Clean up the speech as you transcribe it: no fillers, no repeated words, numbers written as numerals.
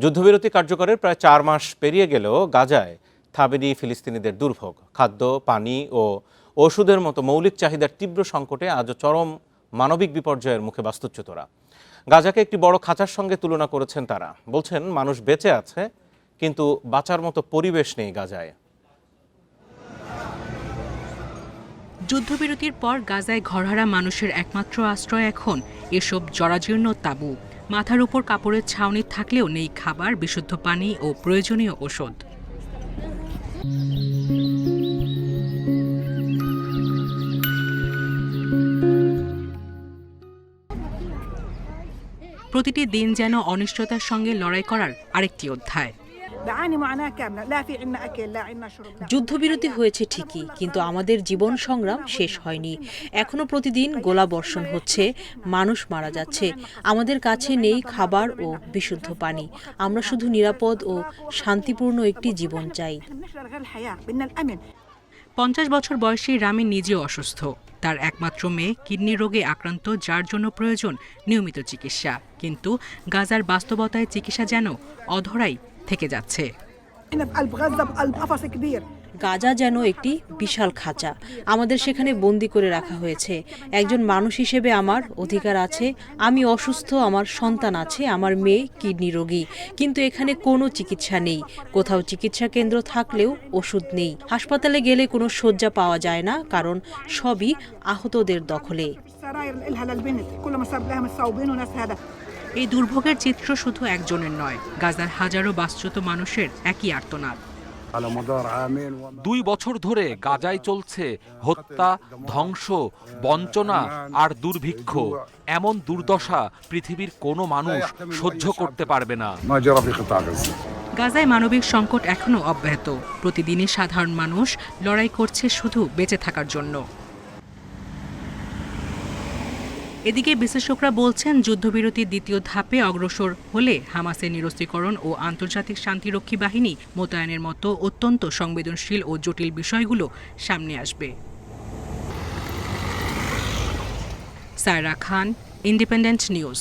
যুদ্ধবিরতি কার্যকরের প্রায় 4 মাস পেরিয়ে গেলেও গাজায় থাবেনি ফিলিস্তিনিদের দুর্ভোগ। খাদ্য, পানি ও ওষুধের মতো মৌলিক চাহিদার তীব্র সংকটে আজও চরম মানবিক বিপর্যয়ের মুখে বাস্তুচ্যুতরা। গাজাকে একটি বড় খাঁচার সঙ্গে তুলনা করেছেন তারা। বলছেন, মানুষ বেঁচে আছে, কিন্তু বাঁচার মতো পরিবেশ নেই গাজায়। যুদ্ধবিরতির পর গাজায় ঘরহারা মানুষের একমাত্র আশ্রয় এখন এসব জরাজীর্ণ তাঁবু। মাথার উপর কাপড়ের ছাউনি থাকলেও নেই খাবার, বিশুদ্ধ পানি ও প্রয়োজনীয় ওষুধ। প্রতিটি দিন যেন অনিশ্চয়তার সঙ্গে লড়াই করার আরেকটি অধ্যায়। যুদ্ধবিরতি হয়েছে ঠিকই, কিন্তু আমাদের জীবন সংগ্রাম শেষ হয়নি। এখনো প্রতিদিন গোলাবর্ষণ হচ্ছে, মানুষ মারা যাচ্ছে। আমাদের কাছে নেই খাবার ও বিশুদ্ধ পানি। আমরা শুধু নিরাপদ ও শান্তিপূর্ণ একটি জীবন চাই। 50 বছর বয়সী রামিন নিজেও অসুস্থ। তার একমাত্র মেয়ে কিডনি রোগে আক্রান্ত, যার জন্য প্রয়োজন নিয়মিত চিকিৎসা। কিন্তু গাজার বাস্তবতায় চিকিৎসা যেন অধরাই থেকে যাচ্ছে। গাজা যেন একটি বিশাল খাঁচা। আমাদের সেখানে বন্দি করে রাখা হয়েছে। একজন মানুষ হিসেবে আমার অধিকার আছে। আমি অসুস্থ, আমার সন্তান আছে, আমার মেয়ে কিডনি রোগী। কিন্তু এখানে কোনো চিকিৎসা নেই। কোথাও চিকিৎসা কেন্দ্র থাকলেও ওষুধ নেই। হাসপাতালে গেলে কোনো শয্যা পাওয়া যায় না, কারণ সবই আহতদের দখলে। এই দুর্ভোগের চিত্র শুধু একজনের নয়, গাজার হাজারো বাস্তুত মানুষের একই আর্তনাদ। 2 বছর ধরে গাজায় চলছে হত্যা, ধ্বংস, বঞ্চনা আর দুর্ভিক্ষ। এমন দুর্দশা পৃথিবীর কোনো মানুষ সহ্য করতে পারবে না। গাজায় মানবিক সংকট এখনো অব্যাহত। প্রতিদিনই সাধারণ মানুষ লড়াই করছে শুধু বেঁচে থাকার জন্য। এদিকে বিশ্লেষকরা বলছেন, যুদ্ধবিরতির দ্বিতীয় ধাপে অগ্রসর হলে হামাসের নিরস্ত্রীকরণ ও আন্তর্জাতিক শান্তিরক্ষী বাহিনী মোতায়েনের মতো অত্যন্ত সংবেদনশীল ও জটিল বিষয়গুলো সামনে আসবে। সায়রা খান, ইন্ডিপেন্ডেন্ট নিউজ।